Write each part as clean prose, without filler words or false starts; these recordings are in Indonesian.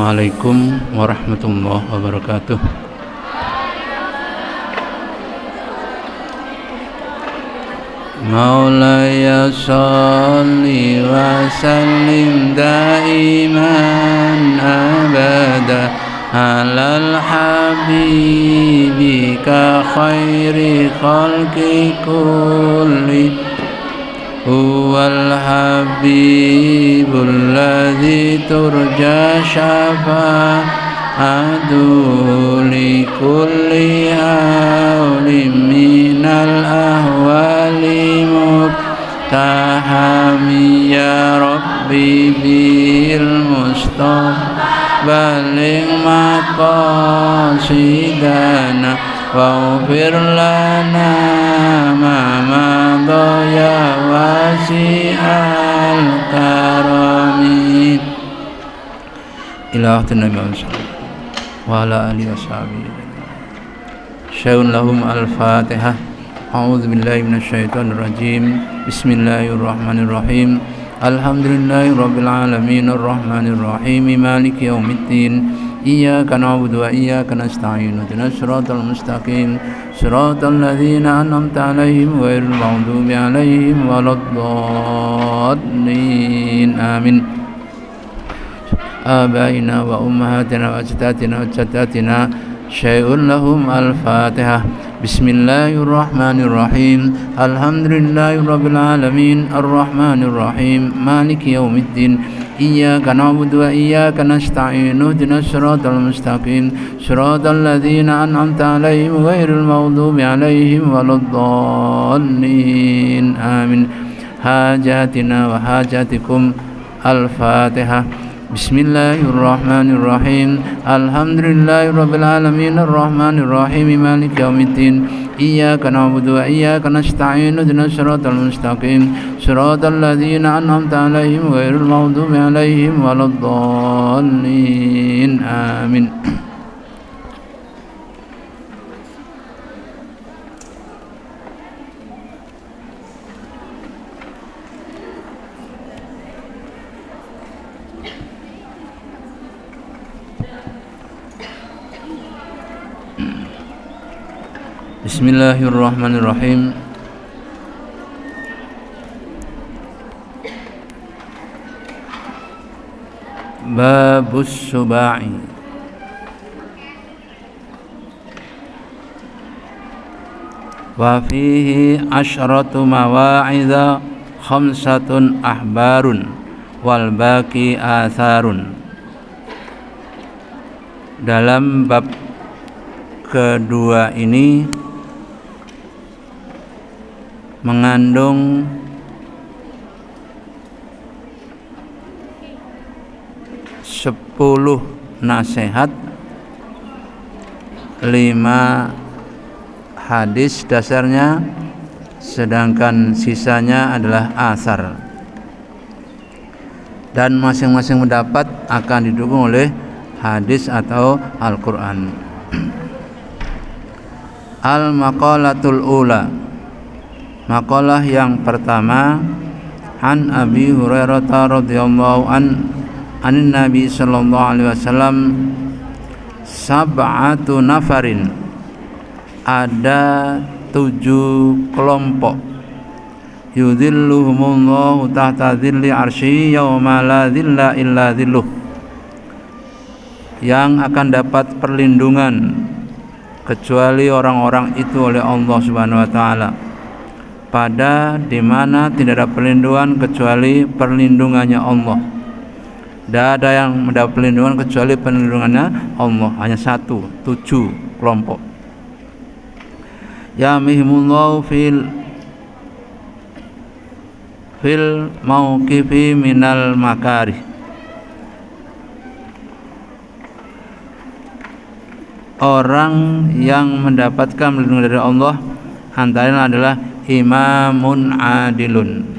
Assalamualaikum warahmatullahi wabarakatuh. Maulaya sholli wa sallim daiman abada alal habibika khairi khalqi kulli huwal habibul ladzi turja syafa'atuhu li kulli hawlim minal ahwali muktahami ya rabbi bil mustafa baligh maqasidana waghfir lana ma madha ya wasi'al karami ila Nabi Muhammad wa ala alihi washabihi syai'un lahum al-fatihah. A'udzu billahi minasyaitonir rajim. Bismillahirrahmanirrahim. Alhamdulillahi rabbil alamin arrahmanir rahim maliki yaumiddin. Iyyaka na'budu wa iyyaka nasta'in. Ihdinas siratal mustaqim. Siratal ladzina an'amta 'alaihim ghairil maghdubi 'alaihim waladdallin. Amin. Abaina wa ummahatina wa ajdatina wa jaddatina syai'un lahum al-fatihah. Bismillahirrahmanirrahim. Alhamdulillahi rabbil alamin arrahmanir rahim maliki yaumiddin. Iyyaka na'budu wa iyyaka nasta'in. Ihdinas siratal mustaqim. Siratal ladzina an'amta 'alaihim ghairil maghdubi 'alaihim waladdallin. Amin. Hajatina wa hajatikum. Al-Fatihah. Bismillahirrahmanirrahim. Alhamdulillahi rabbil alamin arrahmanir rahim maliki yaumiddin. Iyyaka na'budu wa iyyaka nasta'in. Ihdinas siratal mustaqim. Siratal ladzina an'amta 'alaihim ghairil maghdubi 'alaihim waladdallin. Amin. Bismillahirrahmanirrahim. Babus Subai. Wa fihi asyratu mawa'idha khamsatun ahbarun wal baqi atharun. Dalam bab kedua ini mengandung 10 nasihat, 5 hadis dasarnya, sedangkan sisanya adalah asar, dan masing-masing pendapat akan didukung oleh hadis atau Al-Quran. Al-maqalatul ula, maqalah yang pertama, an Abi Hurairah radhiyallahu anin Nabi sallallahu alaihi wasallam, sab'atu nafarin, ada 7 kelompok, yudhilluhumullahu tahta dhilli arsy yauma la dhilla illa dhilluh, yang akan dapat perlindungan kecuali orang-orang itu oleh Allah Subhanahu wa taala, pada di mana tidak ada perlindungan kecuali perlindungannya Allah. Tidak ada yang mendapat perlindungan kecuali perlindungannya Allah. Hanya 7 kelompok. Yamihimullahu fil mauqifi minal makarih. Orang yang mendapatkan perlindungan dari Allah antaranya adalah imamun adilun.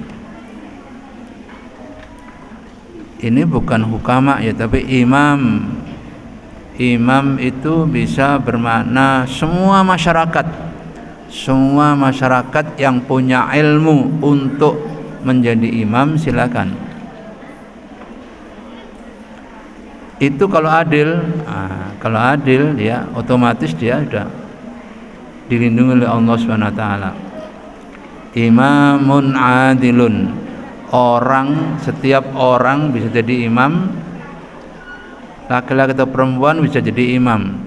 Ini bukan hukama ya, tapi imam. Imam itu bisa bermakna semua masyarakat. Semua masyarakat yang punya ilmu untuk menjadi imam silakan. itu kalau adil ya otomatis dia sudah dilindungi oleh Allah Subhanahu wa taala. Imamun adilun, setiap orang bisa jadi imam, laki-laki atau perempuan bisa jadi imam.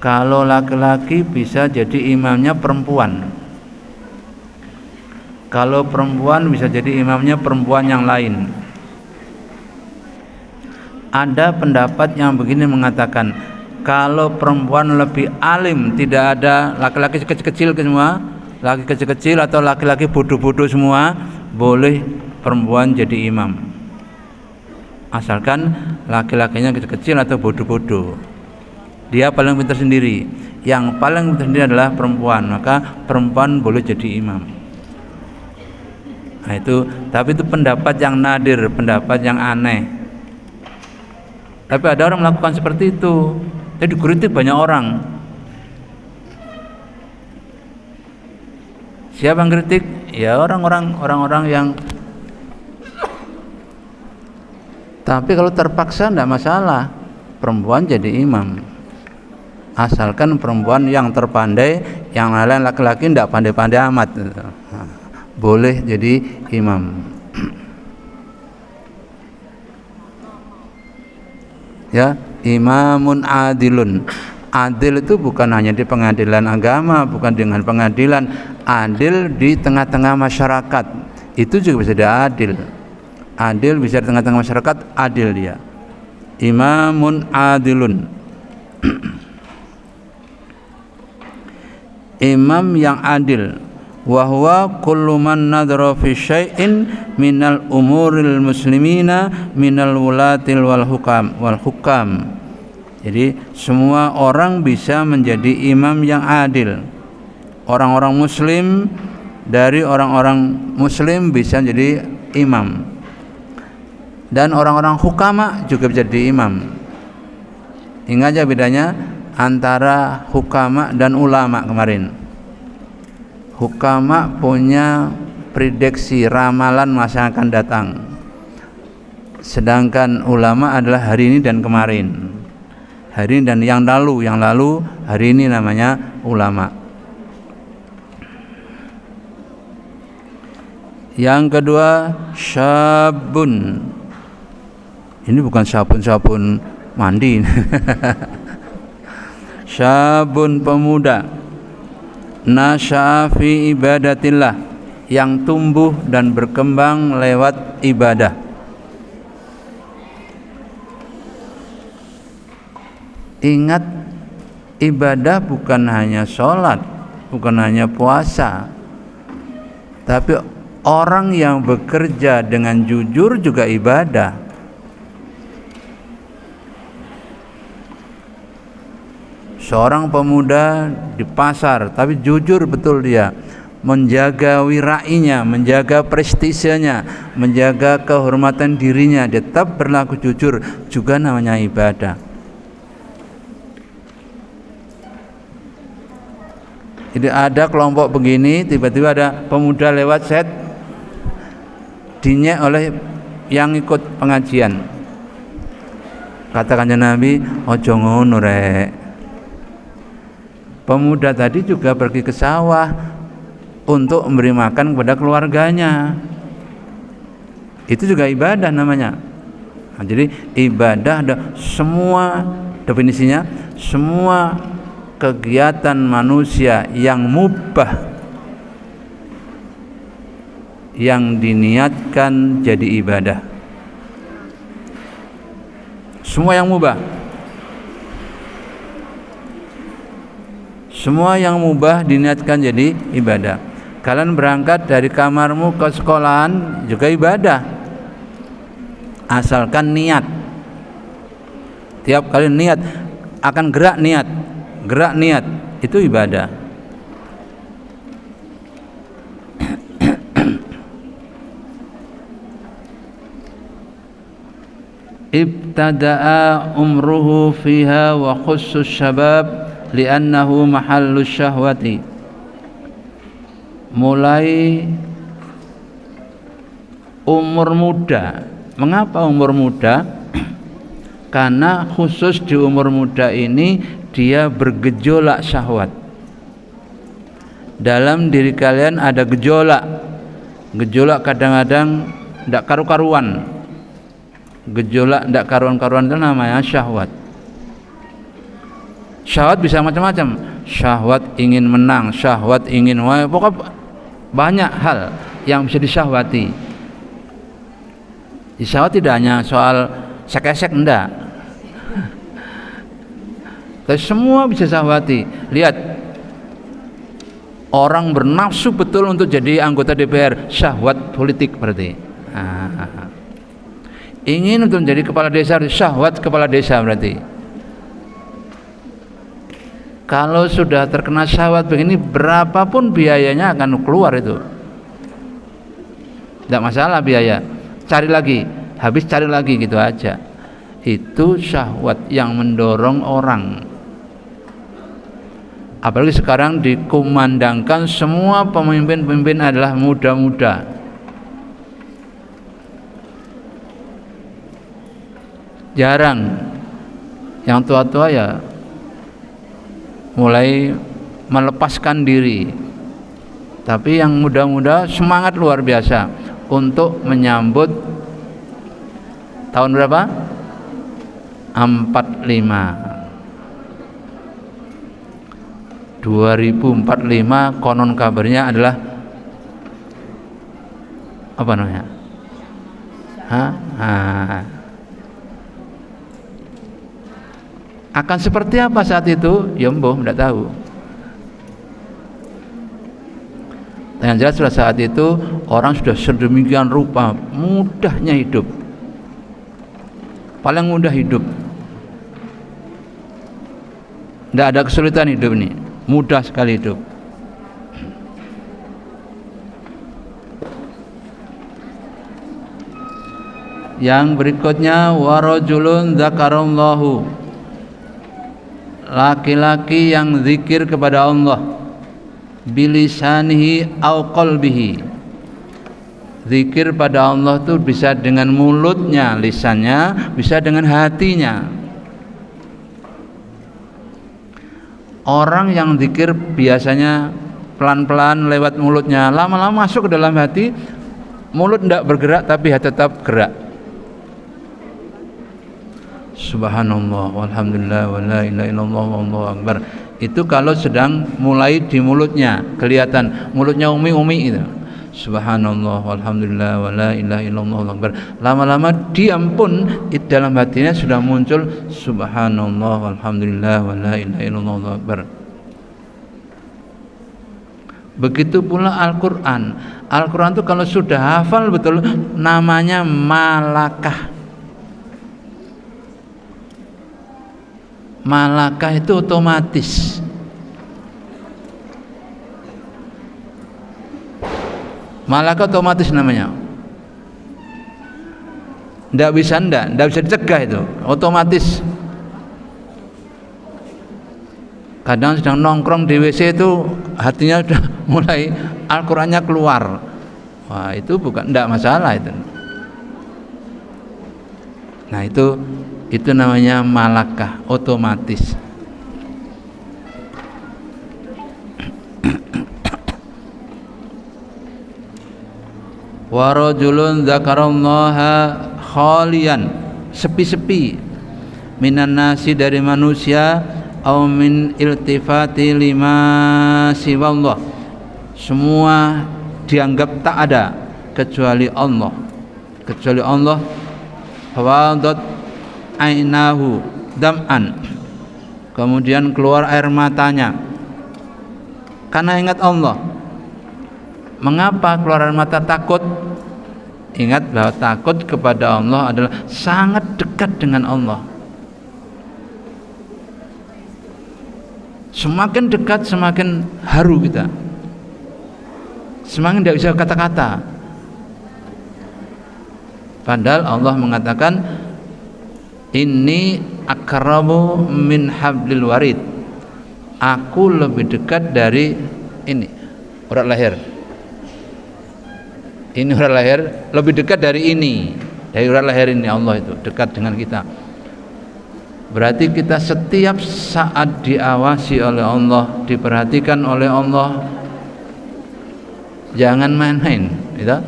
Kalau laki-laki bisa jadi imamnya perempuan, kalau perempuan bisa jadi imamnya perempuan yang lain. Ada pendapat yang begini mengatakan, kalau perempuan lebih alim, tidak ada laki-laki kecil-kecil semua, laki kecil-kecil atau laki-laki bodoh-bodoh semua, boleh perempuan jadi imam, asalkan laki-lakinya kecil-kecil atau bodoh-bodoh. Dia paling pintar sendiri, yang paling pintar sendiri adalah perempuan, maka perempuan boleh jadi imam. Nah itu, tapi itu pendapat yang nadir, pendapat yang aneh. Tapi ada orang melakukan seperti itu, jadi dikritik banyak orang. Siapa yang kritik? Ya orang-orang yang. Tapi kalau terpaksa tidak masalah, perempuan jadi imam, asalkan perempuan yang terpandai, yang lain laki-laki tidak pandai-pandai amat, boleh jadi imam. Ya, imamun adilun. Adil itu bukan hanya di pengadilan agama, bukan dengan pengadilan, adil di tengah-tengah masyarakat. Itu juga bisa adil. Adil bisa di tengah-tengah masyarakat, adil dia. Imamun adilun. Imam yang adil, wa huwa kullu man nadhara fi syai'in minal umuril muslimina minal wulatil wal hukam. Jadi semua orang bisa menjadi imam yang adil. Orang-orang muslim, dari orang-orang muslim bisa jadi imam, dan orang-orang hukama juga bisa jadi imam. Ingat aja bedanya antara hukama dan ulama kemarin. Hukama punya prediksi, ramalan masa akan datang, sedangkan ulama adalah hari ini dan kemarin, hari ini dan yang lalu, hari ini namanya ulama. Yang kedua, syabun. Ini bukan sabun mandi. Syabun, pemuda, nasya'a fi ibadatillah, yang tumbuh dan berkembang lewat ibadah. Ingat, ibadah bukan hanya sholat, bukan hanya puasa, tapi orang yang bekerja dengan jujur juga ibadah. Seorang pemuda di pasar tapi jujur betul dia, menjaga wirainya, menjaga prestisenya, menjaga kehormatan dirinya, dia tetap berlaku jujur, juga namanya ibadah. Jadi ada kelompok begini, tiba-tiba ada pemuda lewat, set dinyek oleh yang ikut pengajian. Katakannya Nabi, ojo ngono rek. Pemuda tadi juga pergi ke sawah untuk memberi makan kepada keluarganya. Itu juga ibadah namanya. Nah, jadi ibadah ada semua definisinya, semua kegiatan manusia yang mubah yang diniatkan jadi ibadah. Semua yang mubah. Semua yang mubah diniatkan jadi ibadah. Kalian berangkat dari kamarmu ke sekolahan juga ibadah, asalkan niat. Tiap kali niat akan gerak niat itu ibadah. Ibtada'a umruhu fiha wa khussus syabab li'annahu mahallu syahwati. Mulai umur muda. Mengapa umur muda? Karena khusus di umur muda ini dia bergejolak syahwat. Dalam diri kalian ada gejolak. Gejolak kadang-kadang tidak karu-karuan. Gejolak tidak karuan-karuan itu namanya syahwat. Syahwat bisa macam-macam. Syahwat ingin menang, syahwat ingin pokoknya banyak hal yang bisa disyahwati. Syahwat tidak hanya soal sek-esek, enggak. Tapi semua bisa syahwati. Lihat, orang bernafsu betul untuk jadi anggota DPR, syahwat politik berarti. Ingin untuk menjadi kepala desa, syahwat kepala desa berarti. Kalau sudah terkena syahwat begini, berapapun biayanya akan keluar itu. Tidak masalah biaya, cari lagi, habis cari lagi gitu aja. Itu syahwat yang mendorong orang. Apalagi sekarang dikumandangkan semua pemimpin-pemimpin adalah muda-muda. Jarang yang tua-tua ya mulai melepaskan diri. Tapi yang muda-muda semangat luar biasa untuk menyambut tahun berapa? 2045 konon kabarnya adalah apa namanya? Akan seperti apa saat itu? Ya mbah tidak tahu. Yang jelas pada saat itu orang sudah sedemikian rupa mudahnya hidup, paling mudah hidup, tidak ada kesulitan hidup ini, mudah sekali hidup. Yang berikutnya warajulun dzakarallahu, laki-laki yang zikir kepada Allah bilisanihi au qalbihi. Zikir pada Allah itu bisa dengan mulutnya, lisannya, bisa dengan hatinya. Orang yang zikir biasanya pelan-pelan lewat mulutnya, lama-lama masuk ke dalam hati, mulut tidak bergerak tapi hati tetap gerak. Subhanallah walhamdulillah wa la ilaha illallah wallahu akbar. Itu kalau sedang mulai di mulutnya, kelihatan mulutnya umi-umi itu. Subhanallah walhamdulillah wa la ilaha illallah wallahu akbar. Lama-lama diam pun di dalam hatinya sudah muncul subhanallah walhamdulillah wa la ilaha illallah wallahu akbar. Begitu pula Al-Qur'an. Al-Qur'an itu kalau sudah hafal betul namanya malakah. Malakah itu otomatis. Malakah otomatis namanya. Tidak bisa dicegah itu, otomatis. Kadang sedang nongkrong di WC itu hatinya sudah mulai Al-Qur'annya keluar. Wah, itu bukan, tidak masalah itu. Nah, itu namanya malakah, otomatis. Wa rajulun dzakarallaha khalian, sepi-sepi, minan nasi, dari manusia, au min iltifati lima siwallah, semua dianggap tak ada kecuali Allah. Kecuali Allah. Fawadat ainahu dam'an, kemudian keluar air matanya karena ingat Allah. Mengapa keluar air mata? Takut. Ingat bahwa takut kepada Allah adalah sangat dekat dengan Allah. Semakin dekat semakin haru kita, semakin tidak bisa kata-kata. Padahal Allah mengatakan inni akrabu min hablil warid, aku lebih dekat dari ini urat leher. Ini urat leher lebih dekat dari ini, dari urat leher ini. Allah itu dekat dengan kita. Berarti kita setiap saat diawasi oleh Allah, diperhatikan oleh Allah. Jangan main-main, gitu.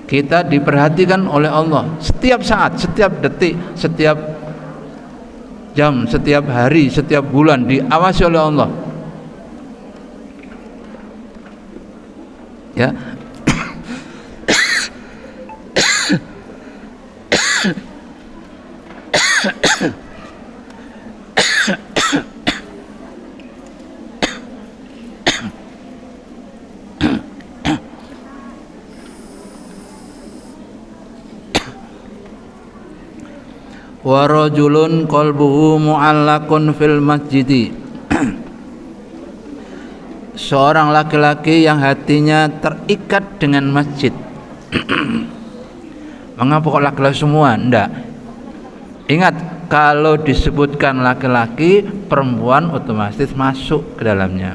Kita diperhatikan oleh Allah setiap saat, setiap detik, setiap jam, setiap hari, setiap bulan diawasi oleh Allah. Ya. Wa rajulun qalbuhu mu'allaqun fil masjidi. Seorang laki-laki yang hatinya terikat dengan masjid. Mengapa kok laki-laki semua? Enggak. Ingat, kalau disebutkan laki-laki, perempuan otomatis masuk ke dalamnya.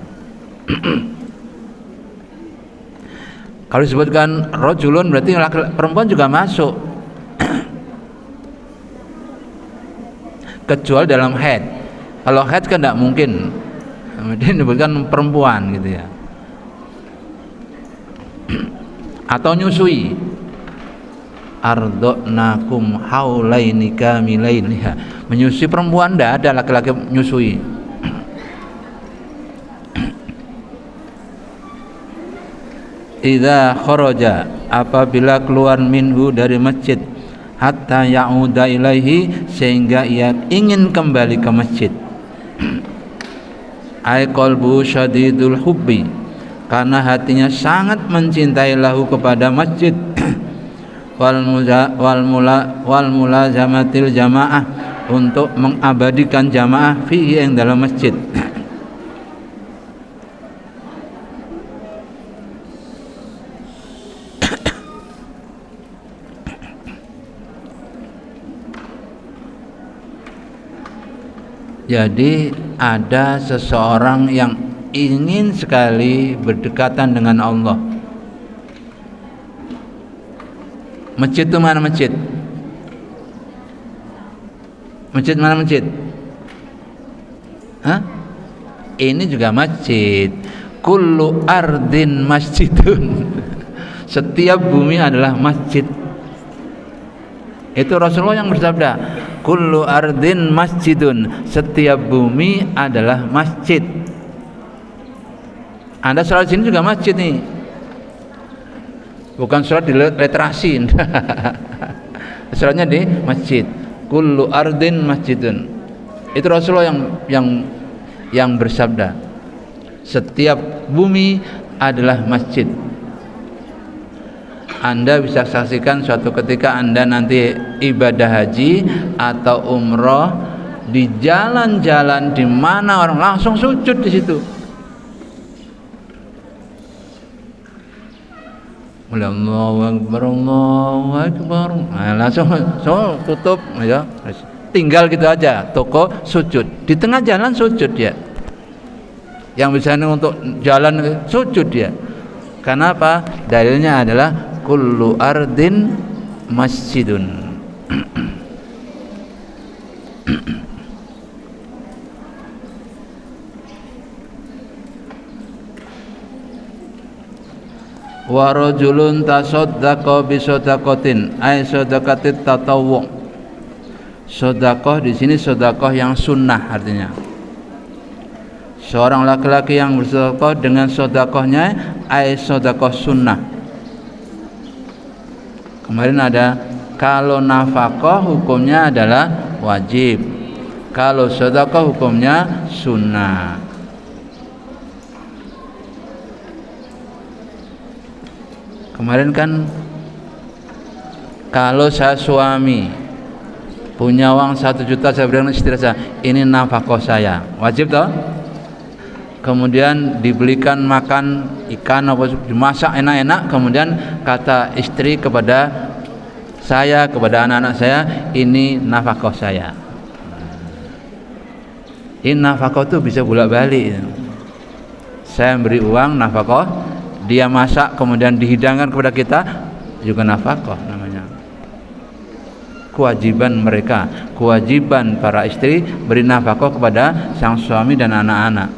Kalau disebutkan rajulun berarti perempuan juga masuk. Kecuali dalam haid. Kalau haid kan tidak mungkin, kemudian disebutkan perempuan gitu ya. Atau nyusui, ardhnakum haulaini kamilain, ya. Menyusui perempuan tidak ada, laki-laki menyusui. Idza kharaja, apabila keluar minhu dari masjid, hatta ya'uda ilaihi, sehingga ia ingin kembali ke masjid. Ai qalbu syadidul hubbi, karena hatinya sangat mencintai lahu kepada masjid. wal mulazamatil jamaah, untuk mengabadikan jamaah fihi, yang dalam masjid. Jadi ada seseorang yang ingin sekali berdekatan dengan Allah. Masjid itu mana masjid? Masjid mana masjid? Hah? Ini juga masjid. Kullu ardin masjidun. Setiap bumi adalah masjid. Itu Rasulullah yang bersabda, kullu ardin masjidun, setiap bumi adalah masjid. Anda sholat sini juga masjid nih, bukan sholat di literasi. Sholatnya di masjid. Kullu ardin masjidun. Itu Rasulullah yang bersabda, setiap bumi adalah masjid. Anda bisa saksikan suatu ketika Anda nanti ibadah haji atau umroh, di jalan-jalan di mana orang langsung sujud di situ. Allahu Akbar, Allahu Akbar. Nah, langsung tutup ya. Tinggal gitu aja, toko sujud. Di tengah jalan sujud ya. Yang bisa untuk jalan sujud ya. Karena apa? Dalilnya adalah kullu ardin masjidun. Wa rajulun tasaddaqa bi shadaqatin, ay shadaqatit tatawwu. Sedekah di sini sedekah yang sunnah, artinya seorang laki-laki yang bersedekah dengan sedekahnya ay sedekah sunnah. Kemarin ada, kalau nafkah hukumnya adalah wajib, kalau sedekah hukumnya sunnah. Kemarin kan kalau saya suami punya uang 1 juta, saya berikan istri saya, ini nafkah saya, wajib toh? Kemudian dibelikan makan ikan apa dimasak enak-enak, kemudian kata istri kepada saya, kepada anak-anak saya, ini nafkah saya. Ini nafkah itu bisa bolak-balik. Saya beri uang nafkah, dia masak kemudian dihidangkan kepada kita, juga nafkah namanya. Kewajiban mereka, kewajiban para istri beri nafkah kepada sang suami dan anak-anak.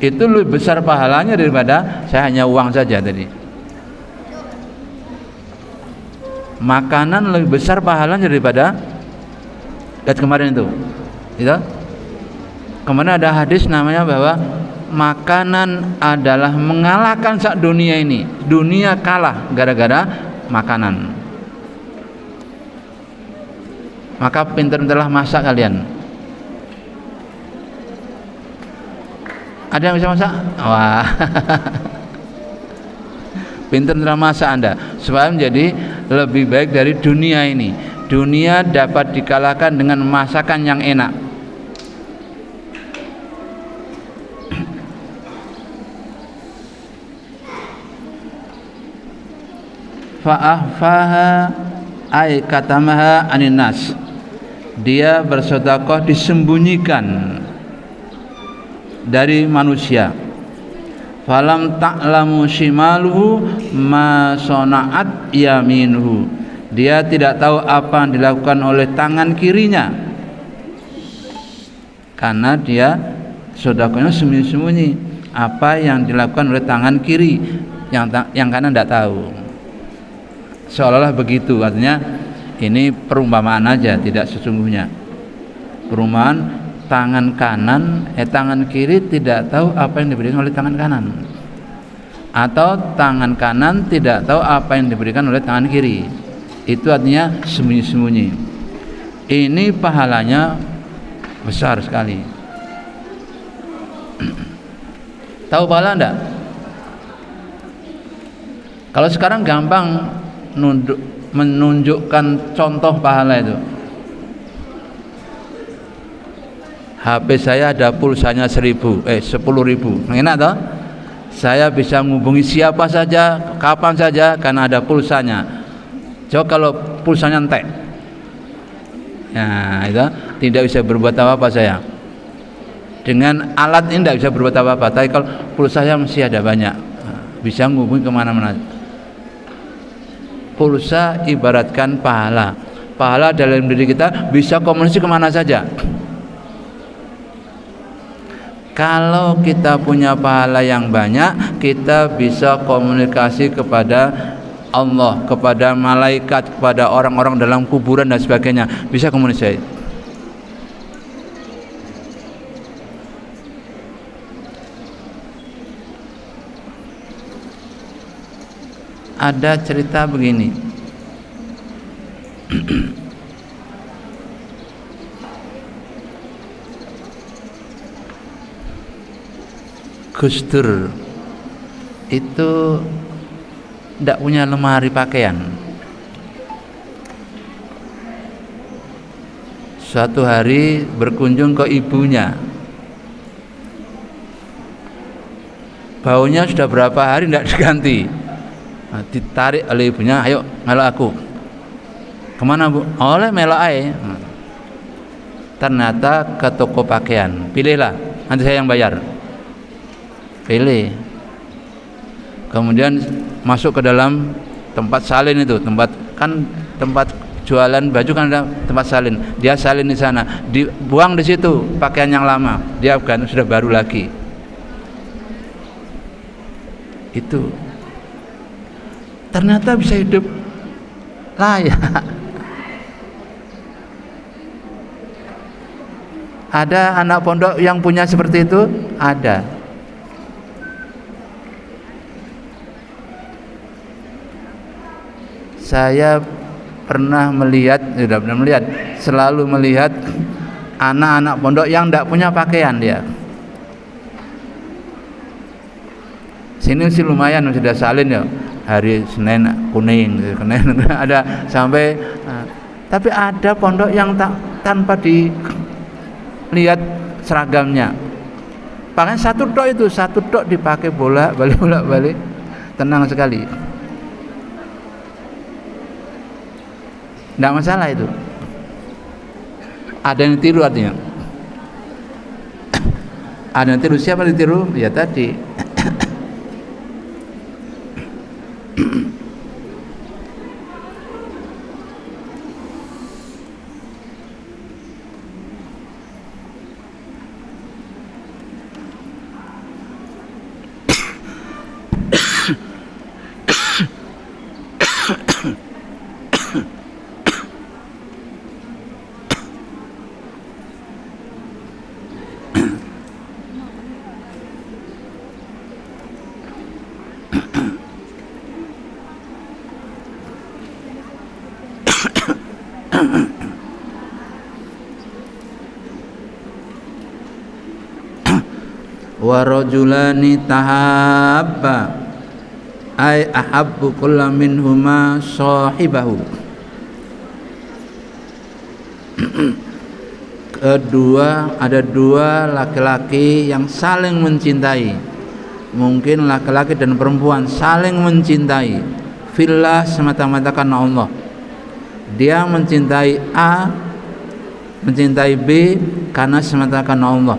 Itu lebih besar pahalanya daripada saya hanya uang saja tadi. Makanan lebih besar pahalanya daripada lihat kemarin itu. Gitu? Kemarin ada hadis namanya bahwa makanan adalah mengalahkan sak dunia ini. Dunia kalah gara-gara makanan. Maka pintar-pintarlah masak kalian. Ada yang bisa masak? Wah. Pintar-pintar masak Anda supaya menjadi lebih baik dari dunia ini. Dunia dapat dikalahkan dengan masakan yang enak. Fa'ahfaha ay katamaha anin nas. Dia bersedekah disembunyikan dari manusia. Falam ta'lamu shimaluhu ma sona'at yaminuhu. Dia tidak tahu apa yang dilakukan oleh tangan kirinya, karena dia sedekahnya sembunyi-sembunyi. Apa yang dilakukan oleh tangan kiri, yang kanan tidak tahu. Seolah-olah begitu, artinya ini perumpamaan aja, tidak sesungguhnya. Perumpamaan tangan kiri tidak tahu apa yang diberikan oleh tangan kanan, atau tangan kanan tidak tahu apa yang diberikan oleh tangan kiri. Itu artinya sembunyi-sembunyi. Ini pahalanya besar sekali. Tahu pahala enggak? Kalau sekarang gampang menunjukkan contoh pahala itu. HP saya ada pulsanya 10.000, 10.000. Enak toh? Saya bisa menghubungi siapa saja, kapan saja karena ada pulsanya. Coba kalau pulsanya entek, nah itu tidak bisa berbuat apa-apa saya. Dengan alat ini tidak bisa berbuat apa-apa. Tapi kalau pulsa saya masih ada banyak, bisa menghubungi kemana-mana. Pulsa ibaratkan pahala. Pahala dalam diri kita bisa komunikasi kemana saja. Kalau kita punya pahala yang banyak, kita bisa komunikasi kepada Allah, kepada malaikat, kepada orang-orang dalam kuburan dan sebagainya. Bisa komunikasi. Ada cerita begini. Gus Dur itu tidak punya lemari pakaian. Suatu hari berkunjung ke ibunya. Baunya sudah berapa hari tidak diganti. Nah, ditarik oleh ibunya, ayo melok aku. Kemana bu? Oleh melok ae. Ternyata ke toko pakaian. Pilihlah, nanti saya yang bayar. Pilih. Kemudian masuk ke dalam tempat salin itu, tempat jualan baju kan ada tempat salin. Dia salin di sana, dibuang di situ pakaian yang lama, dia ganti sudah baru lagi. Itu ternyata bisa hidup layak. Ada anak pondok yang punya seperti itu? Ada. Saya selalu melihat anak-anak pondok yang tidak punya pakaian dia. Sini sih lumayan sudah salin ya, hari Senin kuning ada sampai. Tapi ada pondok yang tanpa dilihat seragamnya. Pakaian satu tok dipakai bolak-balik, tenang sekali. Tidak masalah itu. Ada yang tiru artinya. Ada yang tiru, siapa yang ditiru? Ya tadi. wa rajulani tahabba ay ahabbu kullu minhuma sahibahu. Ada dua laki-laki yang saling mencintai. Mungkin laki-laki dan perempuan saling mencintai fillah, semata-mata karena Allah. Dia mencintai A, mencintai B karena semata karena Allah.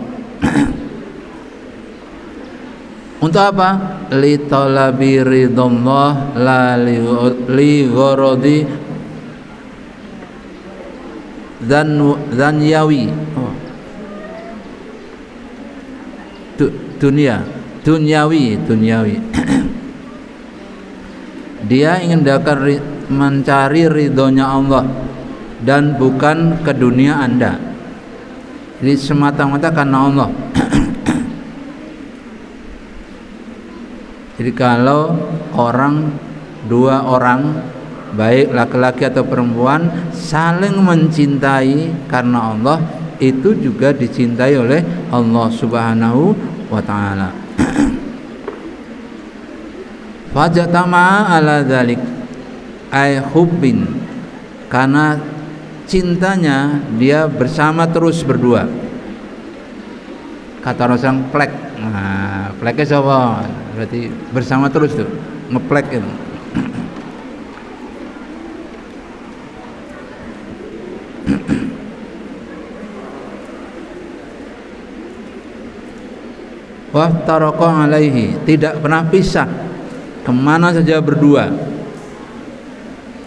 Untuk apa? Li talabi ridallah la li gharadi Zanyawi, duniawi. Dia ingin mencari ridhonya Allah dan bukan ke dunia Anda. Jadi semata-mata karena Allah. Jadi kalau dua orang baik laki-laki atau perempuan saling mencintai karena Allah, itu juga dicintai oleh Allah Subhanahu wa taala. Fajatama ala dzalik ay hubbin, karena cintanya dia bersama terus berdua. Kata orang plek. Nah, pleknya siapa? Berarti bersama terus tuh, ngeplek itu. Waftaraqo alaihi, tidak pernah pisah, kemana saja berdua.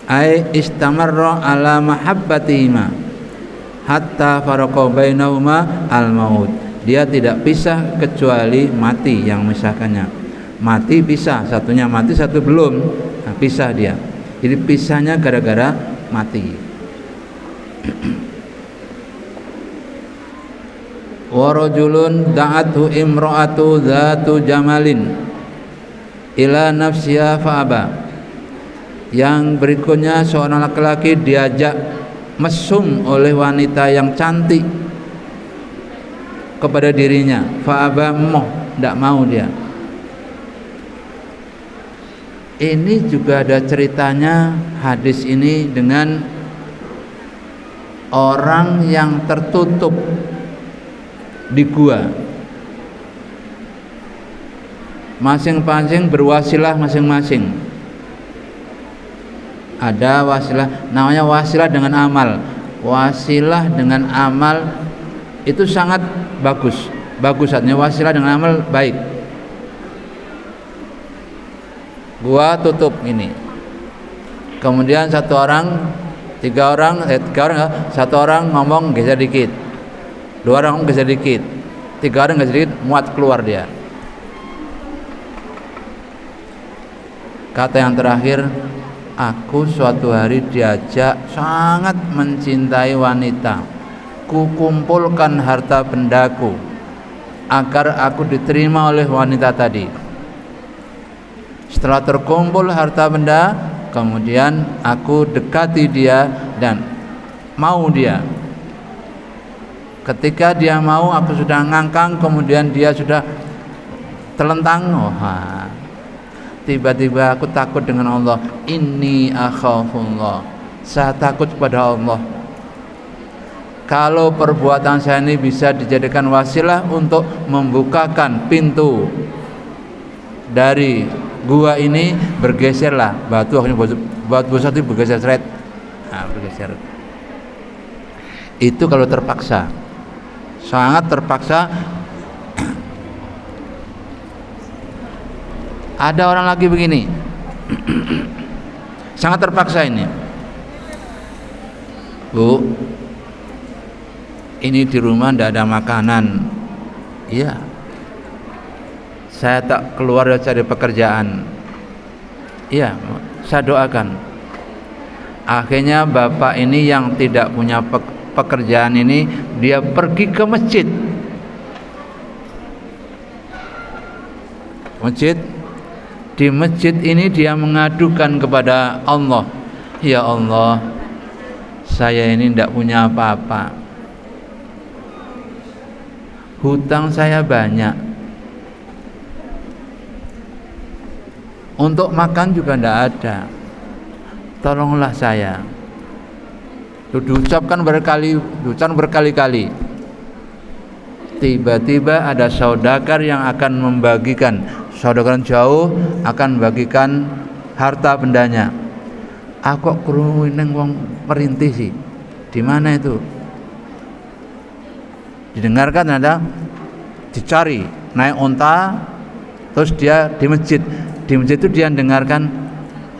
Ai istamarra ala mahabbatihima hatta faraqa bainahuma al-maut. Dia tidak pisah kecuali mati yang memisahkannya. Mati pisah, satunya mati satu belum, nah, pisah dia. Jadi pisahnya gara-gara mati. Wa rajulun da'athu imra'atu dzatu jamalin ila nafsiha fa'aba. Yang berikutnya seorang laki-laki diajak mesum oleh wanita yang cantik kepada dirinya, fa'aba, tidak mau dia. Ini juga ada ceritanya hadis ini dengan orang yang tertutup di gua, masing-masing berwasilah masing-masing. Ada wasilah, namanya wasilah dengan amal. Wasilah dengan amal itu sangat bagus artinya wasilah dengan amal baik. Gua tutup ini, kemudian satu orang ngomong geser dikit, dua orang geser dikit, tiga orang geser dikit, muat keluar dia. Kata yang terakhir, aku suatu hari diajak sangat mencintai wanita, kukumpulkan harta bendaku agar aku diterima oleh wanita tadi. Setelah terkumpul harta benda, kemudian aku dekati dia dan mau dia. Ketika dia mau, aku sudah ngangkang, kemudian dia sudah telentang. Tiba-tiba aku takut dengan Allah. Inni akhafullah, saya takut kepada Allah. Kalau perbuatan saya ini bisa dijadikan wasilah untuk membukakan pintu dari gua ini, bergeserlah batu, akhirnya batu satu bergeser seret. Bergeser. Itu kalau terpaksa, sangat terpaksa. Ada orang lagi begini, sangat terpaksa ini. Bu, ini di rumah tidak ada makanan. Iya, saya tak keluar cari pekerjaan. Iya, saya doakan. Akhirnya bapak ini yang tidak punya pekerjaan ini, dia pergi ke masjid. Di masjid ini dia mengadukan kepada Allah, ya Allah, saya ini tidak punya apa-apa, hutang saya banyak, untuk makan juga tidak ada. Tolonglah saya. Diucapkan berkali-kali. Tiba-tiba ada saudagar yang akan membagikan, saudagar jauh akan membagikan harta bendanya. Aku krungu neng wong merintih sih. Di mana itu? Didengarkan ada, dicari, naik onta, terus dia di masjid. Di masjid itu dia dengarkan,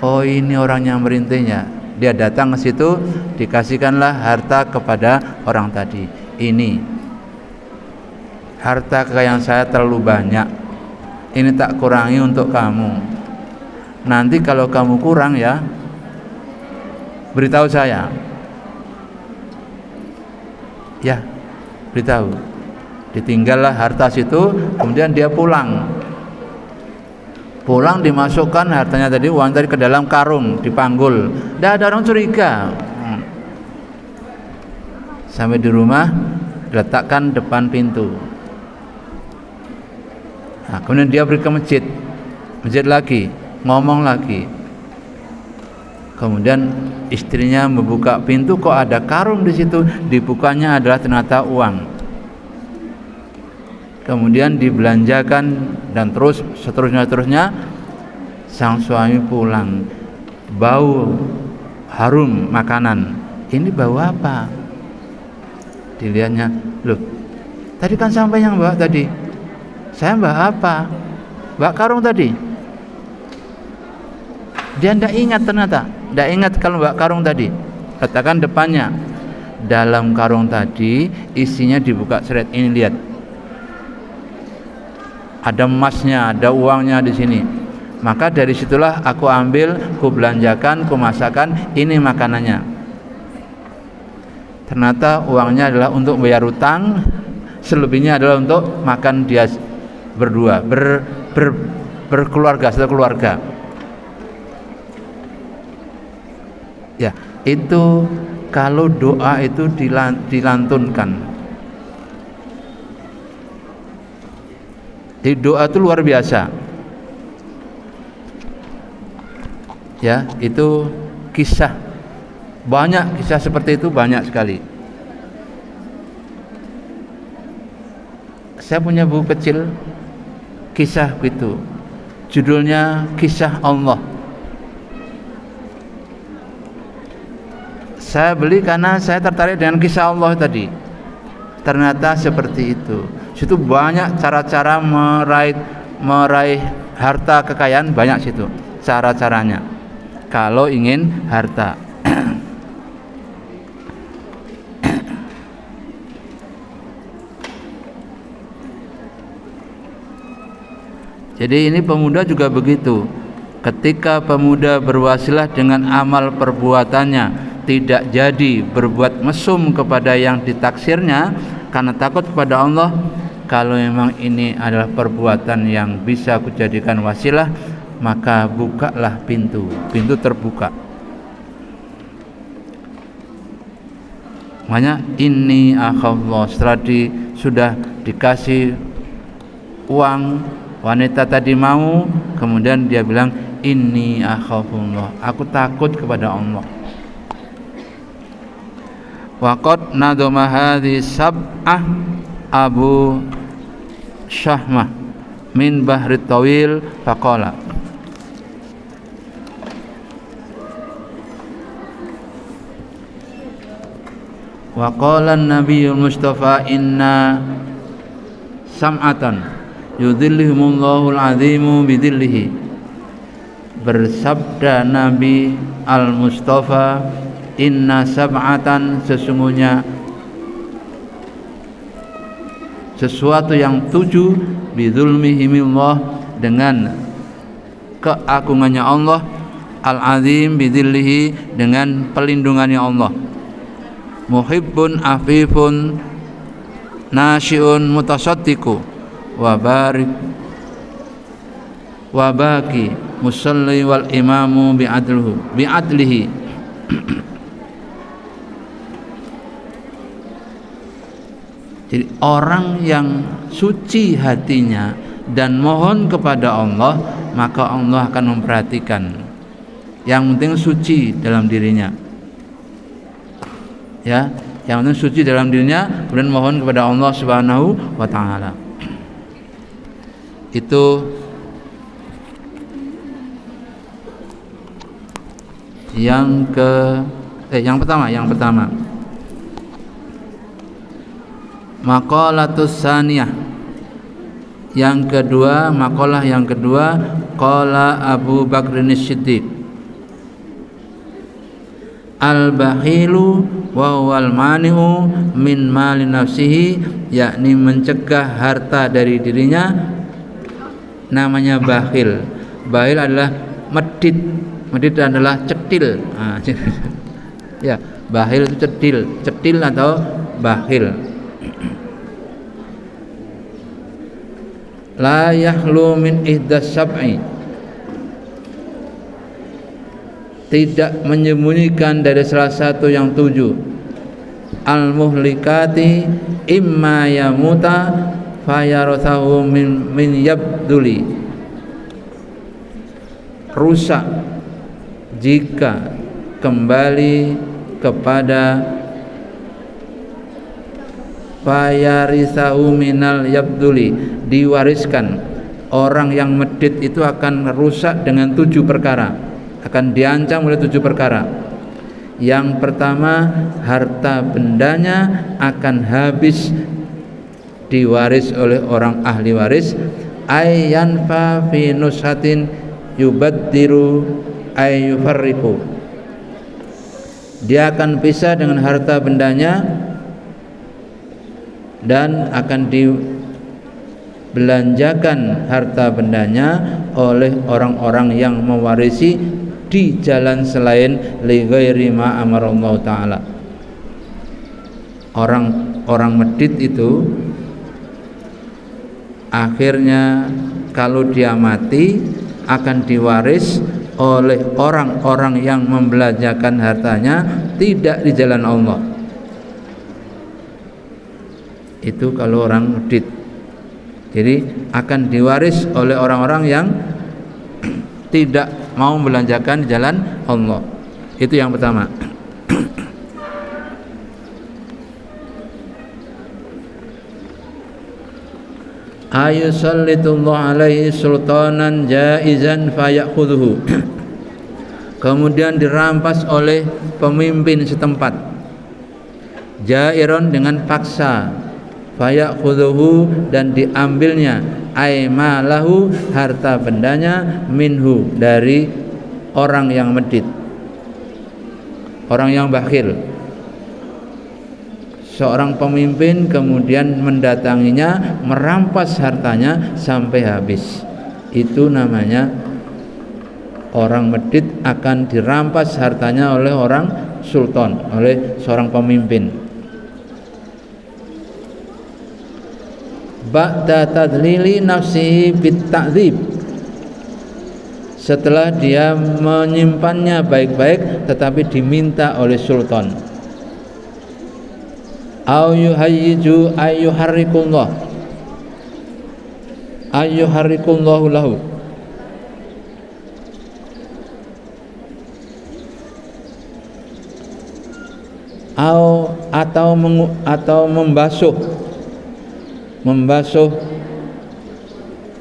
oh ini orang yang merintihnya. Dia datang ke situ, dikasihkanlah harta kepada orang tadi. Ini harta kekayaan saya terlalu banyak, ini tak kurangi untuk kamu. Nanti kalau kamu kurang ya, beritahu saya. Ya, beritahu. Ditinggallah harta situ, kemudian dia pulang. Pulang dimasukkan hartanya tadi, uang tadi ke dalam karung, dipanggul. Tidak ada orang curiga. Sampai di rumah, diletakkan depan pintu. Nah, kemudian dia pergi ke masjid lagi, ngomong lagi. Kemudian istrinya membuka pintu, kok ada karung di situ. Dibukanya adalah ternyata uang. Kemudian dibelanjakan dan terus seterusnya. Sang suami pulang, bau harum makanan. Ini bau apa? Dilihatnya, loh, tadi kan sampai yang bawa tadi. Saya mbak apa? Mbak karung tadi. Dia tidak ingat ternyata. Tidak ingat kalau mbak karung tadi. Katakan depannya. Dalam karung tadi isinya dibuka seret. Ini lihat. Ada emasnya, ada uangnya di sini. Maka dari situlah aku ambil, ku belanjakan, ku masakan. Ini makanannya. Ternyata uangnya adalah untuk bayar utang. Selebihnya adalah untuk makan dia berdua, berkeluarga, satu keluarga. Ya, itu kalau doa itu dilantunkan. Di doa itu luar biasa. Ya, itu kisah. Banyak kisah seperti itu, banyak sekali. Saya punya buku kecil kisah gitu, judulnya Kisah Allah. Saya beli karena saya tertarik dengan kisah Allah tadi. Ternyata seperti itu. Situ banyak cara-cara meraih harta kekayaan, banyak situ cara-caranya. Kalau ingin harta. Jadi ini pemuda juga begitu. Ketika pemuda berwasilah dengan amal perbuatannya, tidak jadi berbuat mesum kepada yang ditaksirnya karena takut kepada Allah. Kalau memang ini adalah perbuatan yang bisa kujadikan wasilah, maka bukalah pintu. Pintu terbuka. Makanya ini akhafullah. Setelah sudah dikasih uang, wanita tadi mau, kemudian dia bilang inni akhafullah, aku takut kepada Allah. Waqad nadama hadhi sab'ah Abu Syahmah min bahri tawil faqala wa qala an-nabiyul mustafa inna sam'atan yudhillihumullahul azimu bidhillihi. Bersabda Nabi al-Mustafa, inna sab'atan, sesungguhnya sesuatu yang 7, bidzulmihimillah, dengan keagungannya Allah, al-azim bidhillihi, dengan pelindungannya Allah, muhibbun afifun nasyiun mutasaddiqu wabarik wabaki musalli wal imamu bi'adlihi. Jadi orang yang suci hatinya dan mohon kepada Allah, maka Allah akan memperhatikan. Yang penting suci dalam dirinya, ya, yang penting suci dalam dirinya, kemudian mohon kepada Allah Subhanahu wa taala. Itu yang pertama. Maqalatus saniyah. Yang kedua, maqalah yang kedua, qala Abu Bakr As-Siddiq, al-bakhilu wa huwal mani'u min mali nafsihi, yakni mencegah harta dari dirinya, namanya bakhil. Bakhil adalah medit. Medit adalah cetil. Ya, bakhil itu cetil atau bakhil. La yahlu min ihdas sab'i, tidak menyembunyikan dari salah satu yang 7. Al muhlikati imma yamuta fayarathahu min yabduli, rusak jika kembali kepada fayarisahu minal yabduli, diwariskan. Orang yang medit itu akan rusak dengan 7 perkara, akan diancam oleh 7 perkara. Yang pertama, harta bendanya akan habis diwaris oleh orang ahli waris. Ayyanfa fi nushatin yubaddiru ayyufarriqu, dia akan pisah dengan harta bendanya dan akan dibelanjakan harta bendanya oleh orang-orang yang mewarisi di jalan selain li ghairi ma amarallahu taala. Orang medit itu akhirnya kalau dia mati akan diwaris oleh orang-orang yang membelanjakan hartanya tidak di jalan Allah. Itu kalau orang medit. Jadi akan diwaris oleh orang-orang yang tidak mau membelanjakan di jalan Allah. Itu yang pertama. Ayusallitullah alaihi sultanan jaizan fayakhudhuhu, kemudian dirampas oleh pemimpin setempat, jairon dengan paksa, fayakhudhuhu dan diambilnya, aimalahu harta bendanya, minhu dari orang yang medit, orang yang bakhil. Seorang pemimpin kemudian mendatanginya, merampas hartanya sampai habis. Itu namanya orang medit akan dirampas hartanya oleh orang sultan, oleh seorang pemimpin. Ba'da tadlili nafsihi bitta'dzib, setelah dia menyimpannya baik-baik tetapi diminta oleh sultan. Au yuhayyiju ayyuharrikullah lahu, atau membasuh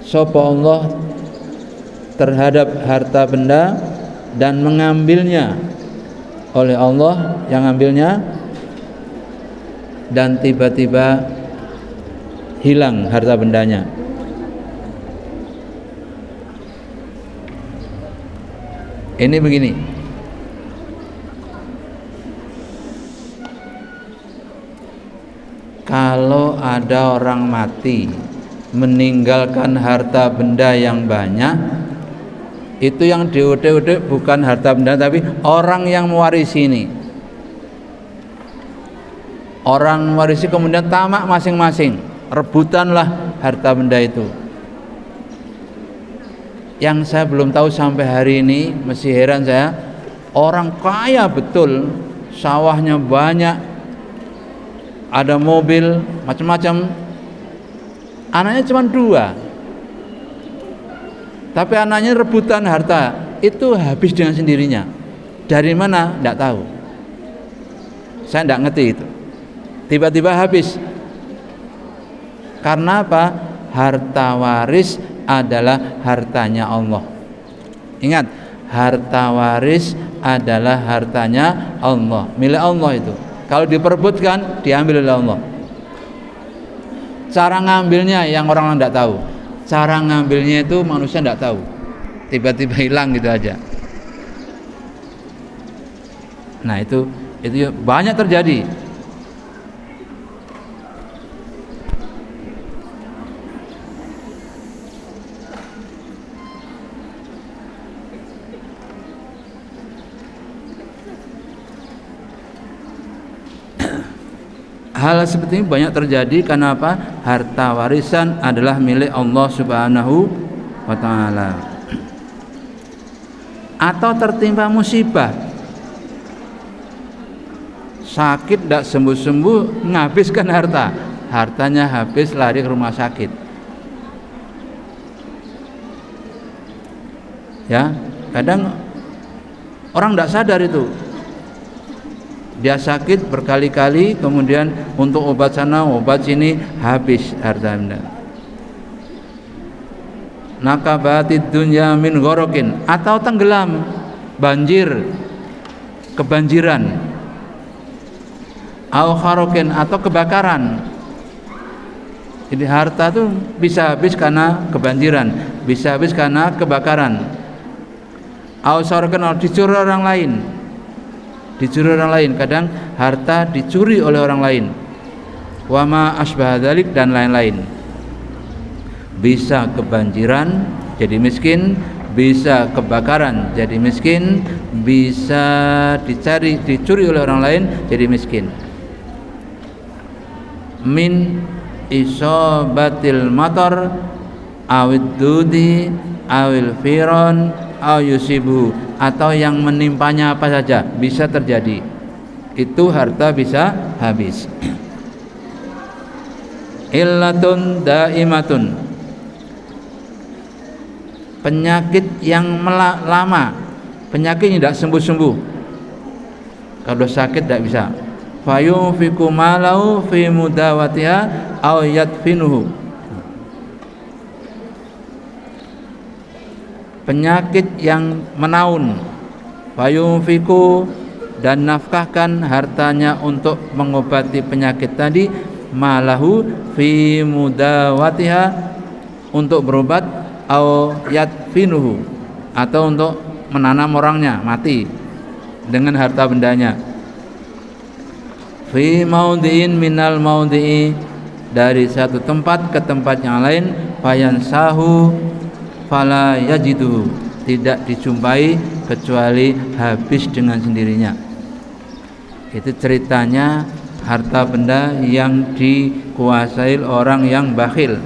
sapa Allah terhadap harta benda dan mengambilnya oleh Allah, yang ambilnya dan tiba-tiba hilang harta bendanya. Ini begini, kalau ada orang mati meninggalkan harta benda yang banyak, itu yang diudik-udik bukan harta benda tapi orang yang mewarisi ini. Orang mewarisi kemudian tamak masing-masing, rebutanlah harta benda itu. Yang saya belum tahu sampai hari ini, masih heran saya, orang kaya betul, sawahnya banyak, ada mobil, macam-macam, anaknya cuma 2. Tapi anaknya rebutan harta, itu habis dengan sendirinya. Dari mana? Tidak tahu. Saya tidak ngerti itu. Tiba-tiba habis. Karena apa? Harta waris adalah hartanya Allah. Ingat, harta waris adalah hartanya Allah, milik Allah itu. Kalau diperebutkan, diambil oleh Allah. Cara ngambilnya yang orang tidak tahu. Cara ngambilnya itu manusia tidak tahu. Tiba-tiba hilang gitu aja. Nah itu banyak terjadi. Hal seperti ini banyak terjadi karena apa? Harta warisan adalah milik Allah Subhanahu wa taala. Atau tertimpa musibah, sakit tidak sembuh-sembuh, menghabiskan hartanya habis, lari ke rumah sakit. Ya, kadang orang tidak sadar itu. Dia sakit berkali-kali, kemudian untuk obat sana, obat sini, habis hartanya. Nakabatid dunya min ghorokin, atau tenggelam, banjir, kebanjiran, au kharokin, atau kebakaran. Jadi harta itu bisa habis karena kebanjiran, bisa habis karena kebakaran, au sarokin, dicuri orang lain. Dicuri orang lain, kadang harta dicuri oleh orang lain. Wa ma asbah dzalik, dan lain-lain. Bisa kebanjiran jadi miskin, bisa kebakaran jadi miskin, bisa dicuri oleh orang lain jadi miskin. Min isobatil matar awid dudi awil firon aw yusibu, atau yang menimpanya apa saja bisa terjadi, itu harta bisa habis. Illatun daimatun, penyakit yang lama, penyakit tidak sembuh-sembuh. Kalau sakit tidak bisa. Fayunfiqu malahu fi mudawatiha aw yadfinuhu, penyakit yang menaun. Fayunfiqu, dan nafkahkan hartanya untuk mengobati penyakit tadi, malahu fi mudawatiha, untuk berobat, au yadfinuhu, atau untuk menanam orangnya mati dengan harta bendanya. Fi maudhi'in minal maudhi'i, dari satu tempat ke tempat yang lain, fayansahu fala yajidu, tidak dijumpai kecuali habis dengan sendirinya. Itu ceritanya harta benda yang dikuasai orang yang bakhil.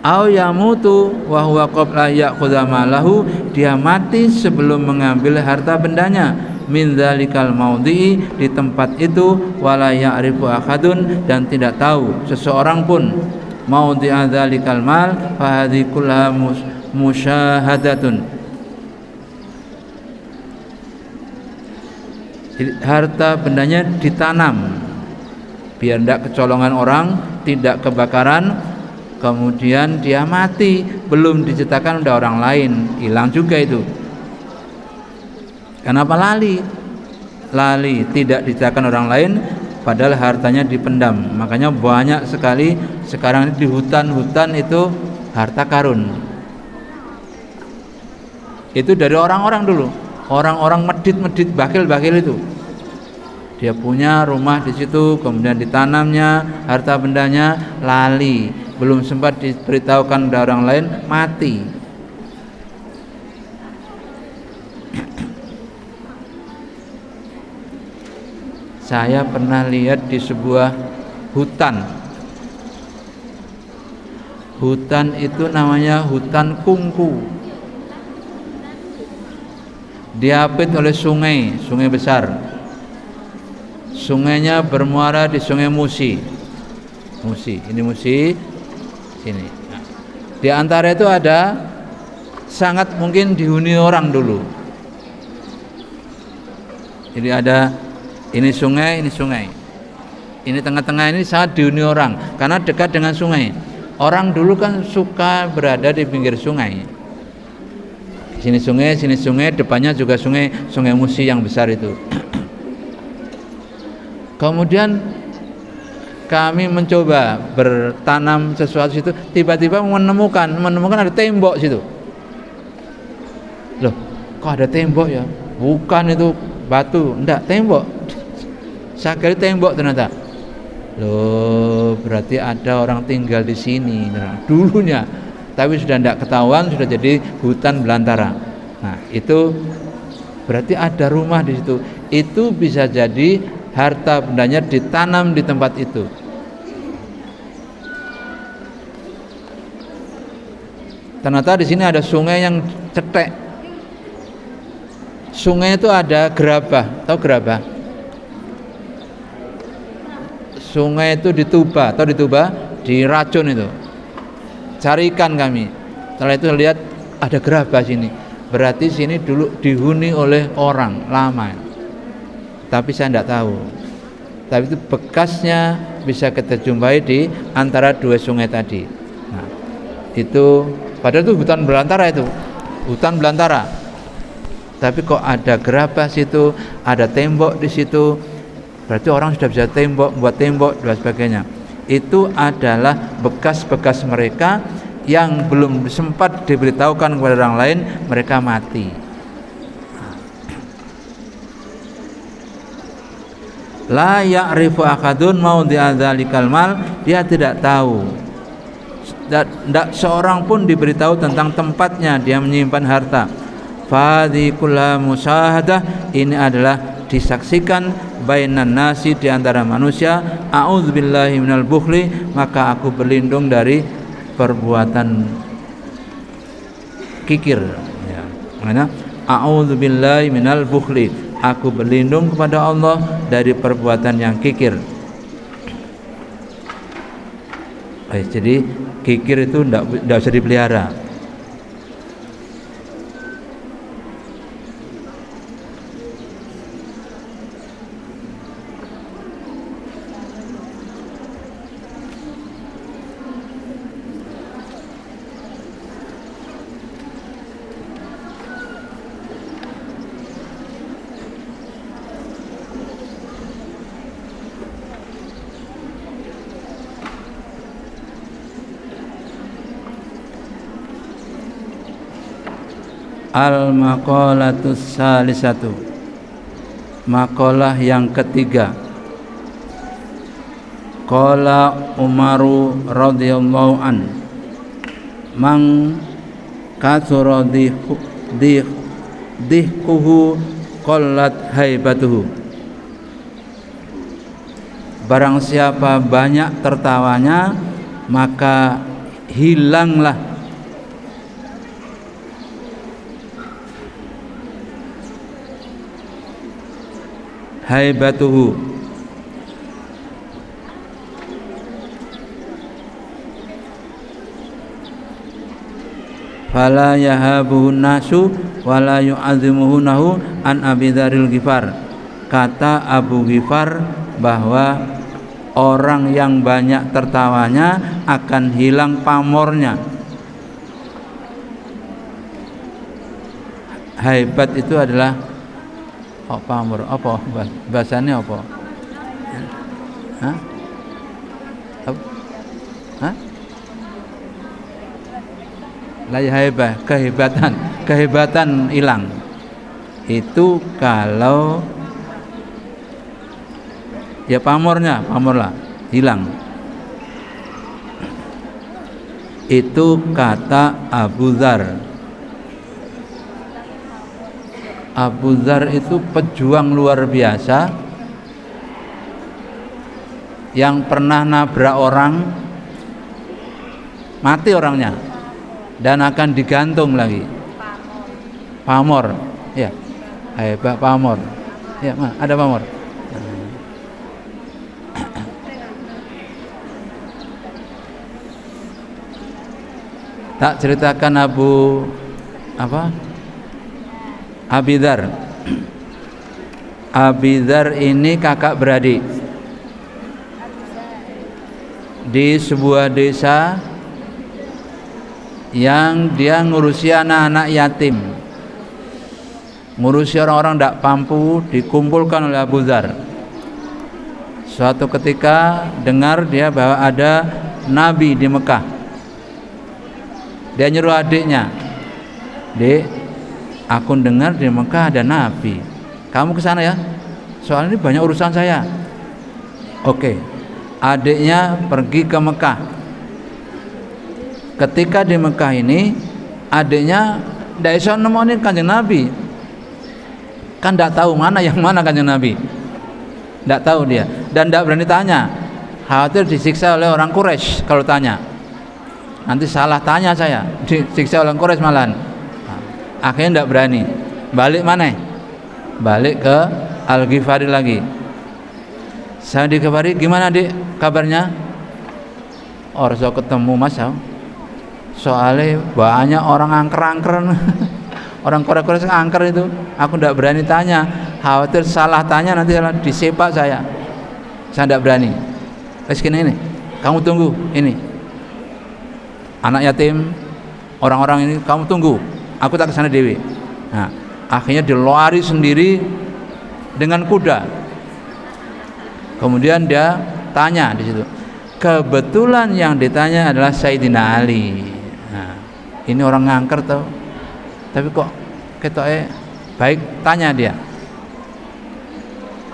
Au yamutu wa huwa qabla ya'khudha malahu, dia mati sebelum mengambil harta bendanya. Min dzalikal maudhi, di tempat itu, wala ya'rifu ahadun, dan tidak tahu seseorang pun maudhi'a dzalikal mal, fa hadhihi kullaha musyahadatun. Jadi, harta bendanya ditanam biar tidak kecolongan orang, tidak kebakaran, kemudian dia mati belum diceritakan udah orang lain, hilang juga itu. Kenapa lali tidak diceritakan orang lain, padahal hartanya dipendam. Makanya banyak sekali sekarang di hutan-hutan itu harta karun. Itu dari orang-orang dulu, orang-orang medit bakil itu. Dia punya rumah di situ, kemudian ditanamnya harta bendanya, lali, belum sempat diberitahukan kepada orang lain, mati. Saya pernah lihat di sebuah hutan. Hutan itu namanya hutan kungku. Diapit oleh sungai besar. Sungainya bermuara di Sungai Musi. Ini Musi, sini. Di antara itu ada sangat mungkin dihuni orang dulu. Jadi ada ini sungai, ini tengah-tengah ini sangat dihuni orang karena dekat dengan sungai. Orang dulu kan suka berada di pinggir sungai. Sini sungai, depannya juga sungai Musi yang besar itu. Kemudian kami mencoba bertanam sesuatu situ, tiba-tiba menemukan ada tembok situ. Loh, kok ada tembok ya? Bukan itu batu, enggak, tembok. Saya kira tembok ternyata. Loh, berarti ada orang tinggal di sini dulunya, tapi sudah tidak ketahuan, sudah jadi hutan belantara. Nah, itu berarti ada rumah di situ. Itu bisa jadi harta bendanya ditanam di tempat itu. Ternyata di sini ada sungai yang cetek. Sungai itu ada gerabah, tahu gerabah? Sungai itu dituba, diracun itu. Carikan kami. Setelah itu lihat ada gerabah sini. Berarti sini dulu dihuni oleh orang lama. Tapi saya tidak tahu. Tapi itu bekasnya bisa kita jumpai di antara dua sungai tadi. Nah, itu padahal itu hutan belantara itu. Hutan belantara. Tapi kok ada gerabah situ, ada tembok di situ. Berarti orang sudah bisa buat tembok dan sebagainya. Itu adalah bekas-bekas mereka yang belum sempat diberitahukan kepada orang lain, mereka mati. La ya'rifu akadun maudhi'a dzalikal mal, dia tidak tahu. Tidak seorang pun diberitahu tentang tempatnya dia menyimpan harta. Fadhi kulla musyahadah, ini adalah disaksikan bainan nasi di antara manusia. A'udzubillahi minal bukhli, maka aku berlindung dari perbuatan kikir ya. Mana? A'udzubillahi minal bukhli, aku berlindung kepada Allah dari perbuatan yang kikir. Jadi kikir itu tidak usah dipelihara. Al-maqalatus salisatu, makalah yang ketiga. Qala Umaru radhiyallahu an, mang katsura dihkuhu qallat haibatuhu, barang siapa banyak tertawanya maka hilanglah haibatuhu. Fala yahabuhu nasu wala yu'azimuhunahu. An Abi Dzaril Ghifar, kata Abu Ghifar bahwa orang yang banyak tertawanya akan hilang pamornya. Haibat itu adalah pamor, apa bahasanya apa? Hah? Hah? La haibah, kehebatan hilang. Itu kalau ya pamorlah hilang. Itu kata Abu Dzar. Abu Dzar itu pejuang luar biasa yang pernah nabrak orang, mati orangnya dan akan digantung lagi. Pamor, ya, hebat pamor, ya, ada pamor. Tak ceritakan Abu apa? Abidar. Abidar ini kakak beradik di sebuah desa yang dia ngurusi anak-anak yatim, ngurusi orang-orang tidak mampu, dikumpulkan oleh Abu Dzar. Suatu ketika dengar dia bahwa ada nabi di Mekah. Dia nyuruh adiknya, "Dek, aku dengar di Mekah ada nabi. Kamu ke sana ya. Soalnya ini banyak urusan saya." Oke. Adiknya pergi ke Mekah. Ketika di Mekah ini, adiknya tidak bisa nemuin Kanjeng Nabi. Kan tidak tahu mana yang mana Kanjeng Nabi. Tidak tahu dia dan tidak berani tanya. Khawatir disiksa oleh orang Quraisy kalau tanya. Nanti salah tanya saya, disiksa oleh orang Quraisy malahan. Akhirnya tidak berani. Balik mana? Balik ke Al-Ghifari lagi. Saya dikabari, "Gimana Dik kabarnya?" "Orang saya ketemu Mas, soalnya banyak orang angker-angker." Orang Quraisy angker itu. Aku tidak berani tanya, khawatir salah tanya nanti disepak saya. Saya tidak berani. Ini, kamu tunggu ini. Anak yatim, orang-orang ini kamu tunggu. Aku tak kesana dewi. Nah, akhirnya dilari sendiri dengan kuda. Kemudian dia tanya di situ. Kebetulan yang ditanya adalah Sayyidina Ali. Nah, ini orang ngangker tau. Tapi kok ketoknya baik, tanya dia.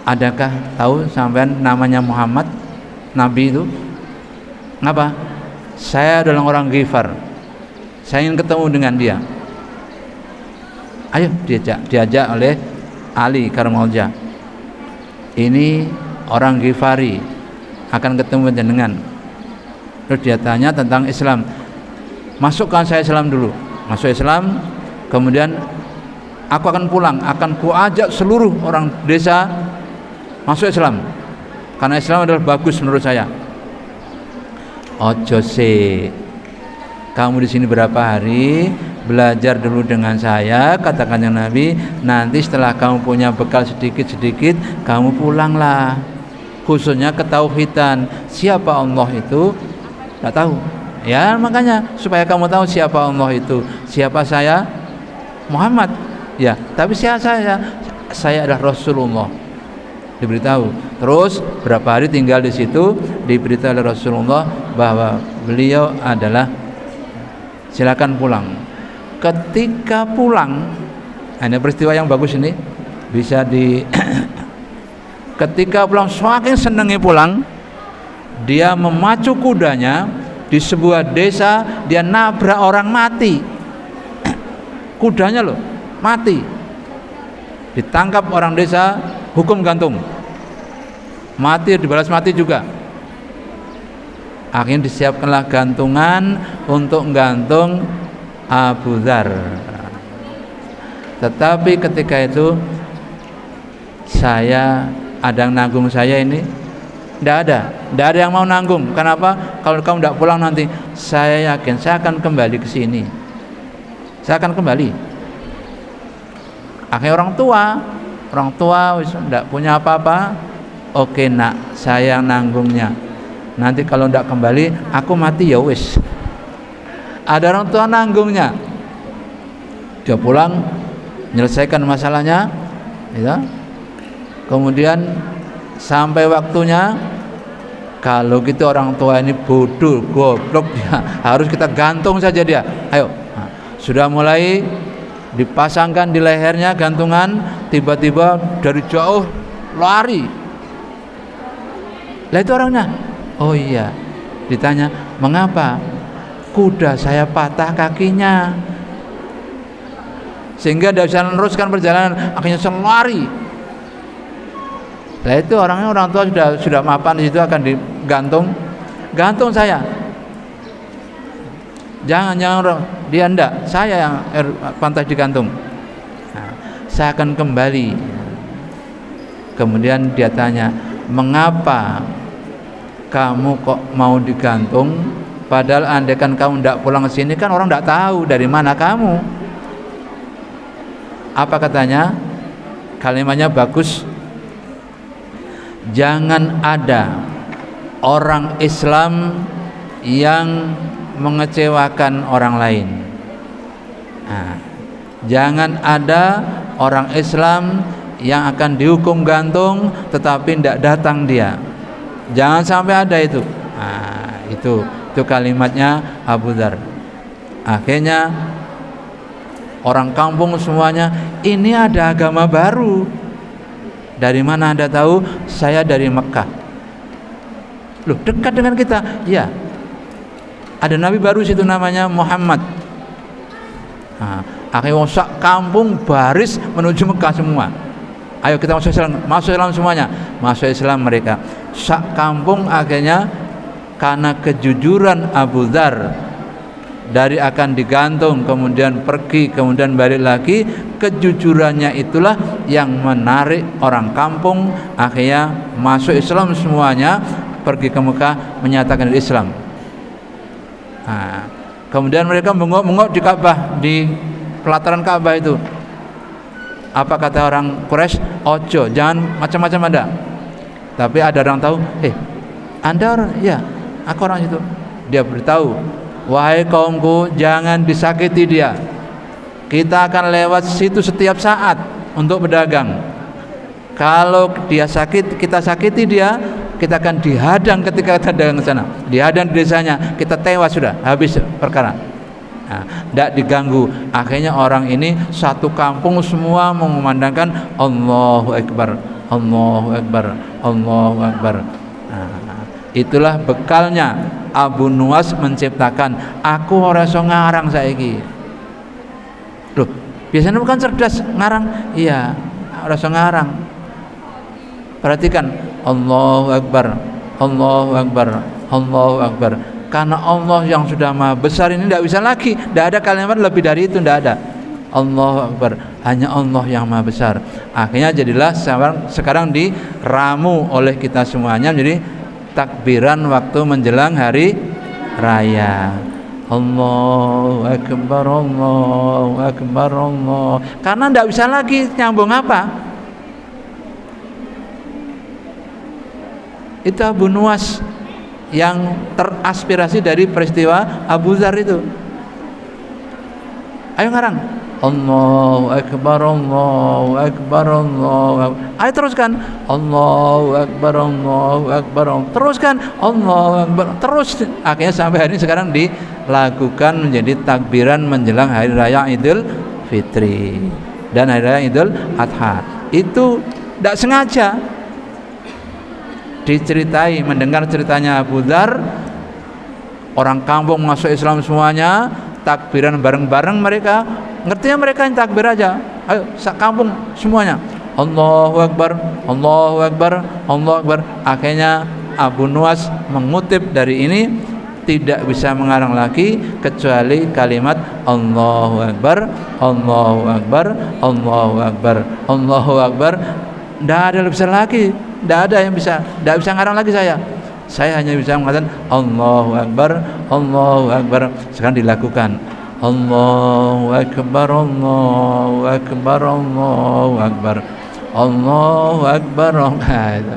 "Adakah tahu sampean namanya Muhammad, Nabi itu?" "Ngapa?" "Saya adalah orang Ghifar. Saya ingin ketemu dengan dia." Ayo diajak oleh Ali Karamullah. Ini orang Ghifari akan ketemu dengan. Terus dia tanya tentang Islam. "Masukkan saya Islam dulu." Masuk Islam, kemudian aku akan pulang, akan kuajak seluruh orang desa masuk Islam. Karena Islam adalah bagus menurut saya. "Ojo se, kamu di sini berapa hari? Belajar dulu dengan saya," katakan yang Nabi. "Nanti setelah kamu punya bekal sedikit-sedikit, kamu pulanglah. Khususnya ketauhidan. Siapa Allah itu? Tidak tahu. Ya makanya supaya kamu tahu siapa Allah itu. Siapa saya? Muhammad. Ya, tapi siapa saya? Saya adalah Rasulullah." Diberitahu. Terus berapa hari tinggal di situ, diberitahu oleh Rasulullah bahwa beliau adalah silakan pulang. Ketika pulang, ada peristiwa yang bagus ini bisa di ketika pulang, semakin senangnya pulang, dia memacu kudanya di sebuah desa, dia nabrak orang mati. Kudanya loh mati, ditangkap orang desa, hukum gantung, mati, dibalas mati juga. Akhirnya disiapkanlah gantungan untuk gantung Abu Dzar. Tetapi ketika itu saya ada yang nanggung saya ini? Tidak ada yang mau nanggung. Kenapa? Kalau kamu tidak pulang nanti, saya yakin saya akan kembali ke sini. Saya akan kembali. Akhirnya orang tua tidak punya apa-apa. "Oke nak, saya nanggungnya. Nanti kalau tidak kembali, aku mati ya wis." Ada orang tua nanggungnya. Dia pulang, menyelesaikan masalahnya, ya. Kemudian sampai waktunya, kalau gitu orang tua ini bodoh, goblok, ya, harus kita gantung saja dia. Ayo. Nah, sudah mulai dipasangkan di lehernya gantungan, tiba-tiba dari jauh lari. Lah itu orangnya. "Oh iya." Ditanya, "Mengapa?" "Kuda saya patah kakinya, sehingga tidak bisa meneruskan perjalanan, akhirnya lari." Nah itu orangnya, orang tua sudah mapan di situ, akan gantung saya. Jangan dia enggak, saya yang pantas digantung. Nah, saya akan kembali. Kemudian dia tanya, "Mengapa kamu kok mau digantung? Padahal andaikan kamu tidak pulang ke sini kan orang tidak tahu dari mana kamu. Apa katanya? Kalimatnya bagus. Jangan ada orang Islam yang mengecewakan orang lain. Jangan ada orang Islam yang akan dihukum gantung tetapi tidak datang dia. Jangan sampai ada itu. Itu kalimatnya Abu Dzar. Akhirnya orang kampung semuanya, ini ada agama baru. Dari mana Anda tahu? Saya dari Mekah. Loh, dekat dengan kita. Ya, ada nabi baru situ namanya Muhammad. Akhirnya sak kampung baris menuju Mekah semua. Ayo kita masuk Islam semuanya. Masuk Islam mereka. Sak kampung akhirnya karena kejujuran Abu Dzar, dari akan digantung kemudian pergi kemudian balik lagi, kejujurannya itulah yang menarik orang kampung akhirnya masuk Islam semuanya, pergi ke Mekah menyatakan Islam. Kemudian mereka bengok-bengok di Ka'bah, di pelataran Ka'bah itu. Apa kata orang Quraisy? Ojo, jangan macam-macam Anda. Tapi ada orang tahu, Anda orang? Ya, aku orang itu. Dia beritahu, wahai kaumku, jangan disakiti dia. Kita akan lewat situ setiap saat untuk berdagang. Kalau dia sakit, kita sakiti dia, kita akan dihadang ketika kita dagang ke sana. Dihadang di desanya, kita tewas sudah, habis perkara. Tidak diganggu. Akhirnya orang ini satu kampung semua mengumandangkan Allahu Akbar, Allahu Akbar, Allahu Akbar. Itulah bekalnya Abu Nuwas menciptakan aku ora iso ngarang saiki. Loh, biasanya bukan cerdas ngarang. Iya, ora iso ngarang. Perhatikan, Allahu Akbar, Allahu Akbar, Allahu Akbar. Karena Allah yang sudah Maha Besar ini tidak bisa lagi, tidak ada kalimat lebih dari itu, tidak ada. Allahu Akbar, hanya Allah yang Maha Besar. Akhirnya jadilah sekarang diramu oleh kita semuanya menjadi takbiran waktu menjelang hari raya. Allahu Akbar, Allahu Akbar, Allah. Karena tidak bisa lagi nyambung apa. Itu Abu Nuwas yang teraspirasi dari peristiwa Abu Dzar itu. Ayo ngarang, Allahu Akbar, Allahu Akbar, Allahu Akbar. Ayo teruskan, Allahu Akbar, Allahu Akbar. Teruskan, Allahu Akbar. Terus akhirnya sampai hari ini sekarang dilakukan menjadi takbiran menjelang hari raya Idul Fitri dan hari raya Idul Adha. Itu tidak sengaja diceritai, mendengar ceritanya Abu Dzar, orang kampung masuk Islam semuanya, takbiran bareng-bareng mereka. Ngertinya mereka yang takbir aja. Ayo sak kampung semuanya, Allahu Akbar, Allahu Akbar, Allahu Akbar. Akhirnya Abu Nuwas mengutip dari ini, tidak bisa mengarang lagi kecuali kalimat Allahu Akbar, Allahu Akbar, Allahu Akbar, Allahu Akbar. Tidak ada yang bisa lagi. Tidak ada yang bisa, tidak bisa ngarang lagi saya hanya bisa mengatakan Allahu Akbar, Allahu Akbar. Sekarang dilakukan Allahu Akbar, Allahu Akbar, Allahu Akbar, Allahu Akbar.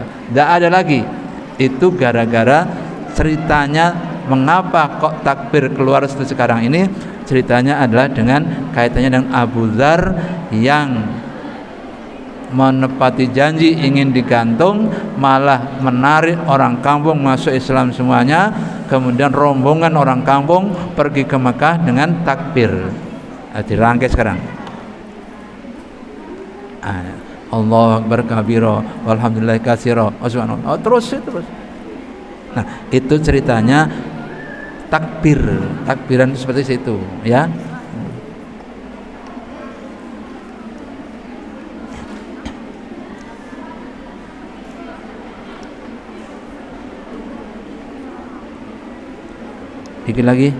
Tidak ada lagi. Itu gara-gara ceritanya mengapa kok takbir keluar sekarang ini. Ceritanya adalah dengan kaitannya dengan Abu Dzar yang menepati janji ingin digantung, malah menarik orang kampung masuk Islam semuanya, kemudian rombongan orang kampung pergi ke Mekah dengan takbir. Dirangkai sekarang, Allahu Akbar kabira walhamdulillah katsira. Terus. Nah, itu ceritanya takbiran seperti itu, ya. Dikit lagi.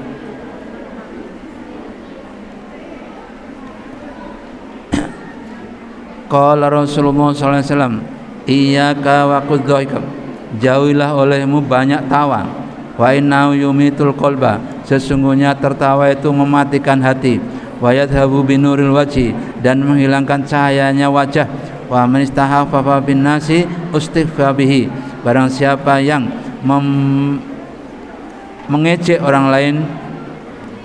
Qala Rasulullah sallallahu alaihi wasallam, iyyaka wa qudzaika, jauhilah olehmu banyak tawa. Wa innahu yumitul qalba, sesungguhnya tertawa itu mematikan hati. Wa yadhabu binuril wajhi, dan menghilangkan cahayanya wajah. Wa man istahaffa bin nasi ustighfa bihi. Barang siapa yang mengejek orang lain,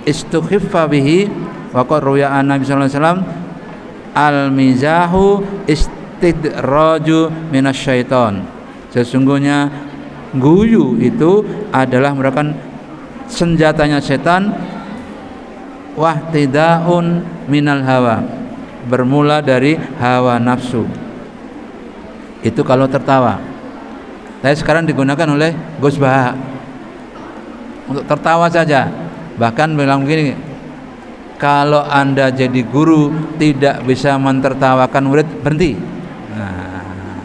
istukhiffa bihi. Wa qad ruya an Nabi sallallahu alaihi wasallam al-mizahu istidraju minasyaiton. Sesungguhnya guyu itu adalah merupakan senjatanya setan. Wahtidaun minal hawa, bermula dari hawa nafsu. Itu kalau tertawa. Tapi sekarang digunakan oleh Gus Baha untuk tertawa saja. Bahkan bilang begini, kalau Anda jadi guru tidak bisa mentertawakan murid, berhenti. Nah,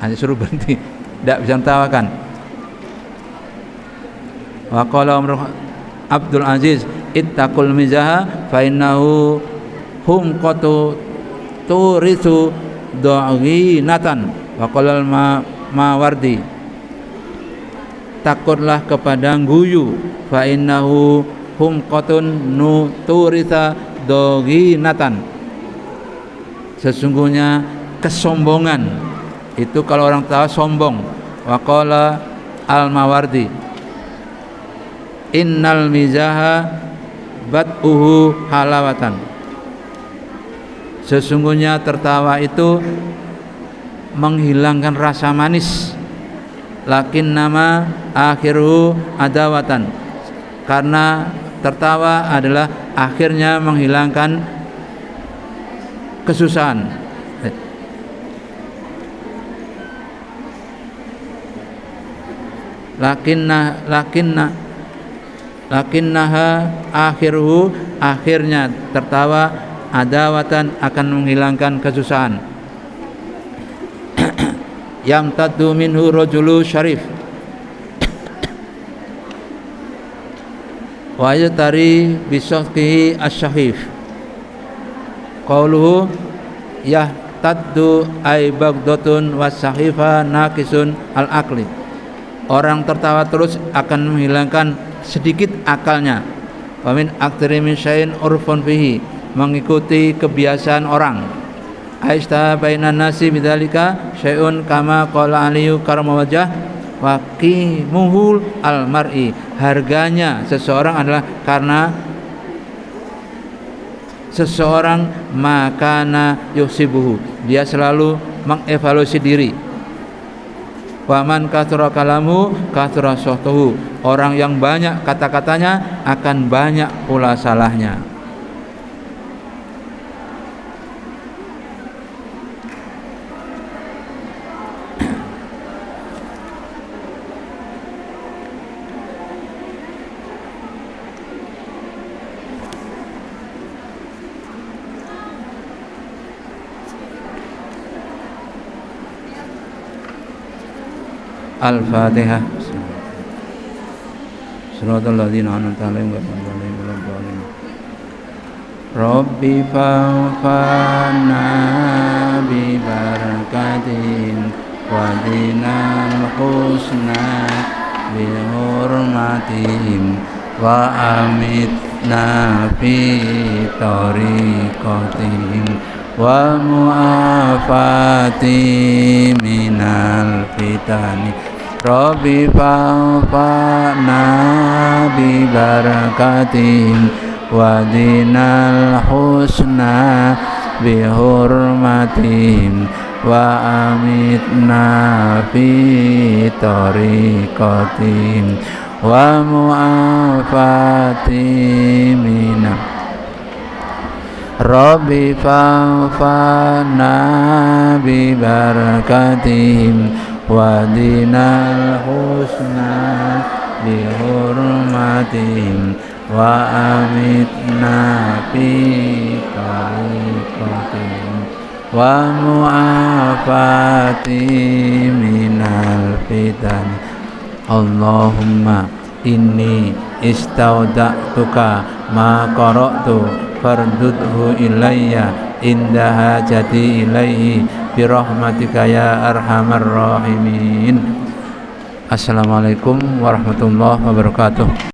hanya suruh berhenti, tidak bisa mentertawakan. Wa qala Abdul Aziz, ittaqul mizaha fa innahu hum qatu turisu daghinatan. Wa qala Mawardi, takutlah kepada guyu, fa innahu hum qatun nuturita daghinatan. Sesungguhnya kesombongan itu kalau orang tahu sombong. Wa qala Al-Mawardi, innal mizaha bat'uhu halawatan. Sesungguhnya tertawa itu menghilangkan rasa manis. Lakin nama akhiruhu adawatan. Karena tertawa adalah akhirnya menghilangkan kesusahan. Lakinnaha akhiruhu, akhirnya tertawa adawatan, akan menghilangkan kesusahan. Yamtaddu minhu rajulu syarif wa yatari bisawqihi asyahif. Qauluhu yahtaddu ay bagdatun wasahifa naqisun al-aqli. Orang tertawa terus akan menghilangkan sedikit akalnya. Wa min aktsari min syai'in urfun fihi, mengikuti kebiasaan orang. Aista bainan nasi bidzalika syai'un kama qala aliyu karamawajah wa qimuhul al-mar'i. Harganya seseorang adalah karena seseorang makana yusibuhu, dia selalu mengevaluasi diri. Wa man katsara kalamu katsara sahtuhu, orang yang banyak kata-katanya akan banyak pula salahnya. Al-Fatihah. Shiratal ladzina an'amta 'alaihim ghairil maghdubi 'alaihim waladdallin. Rabbi fa'fana bi barakatin wa dinal husna bi hurmatihim wa amitna fi tariqatihim wa mu'afati minal fitani. Rabbi fa'fana bi barakatihim wa dinal husna bi hurmatihim wa amitna fi tariqatihim wa mu'afati minal. Rabbi fa'fana bi barakatihim wa dinal husna bi hurmatihim wa amitna fi tariqatihim wa mu'afati minal fitan. Allahumma inni istauda'tuka ma qara'tu fardudhu ilayya inda hajati ilaihi birahmatika ya arhamar rahimin. Assalamualaikum warahmatullahi wabarakatuh.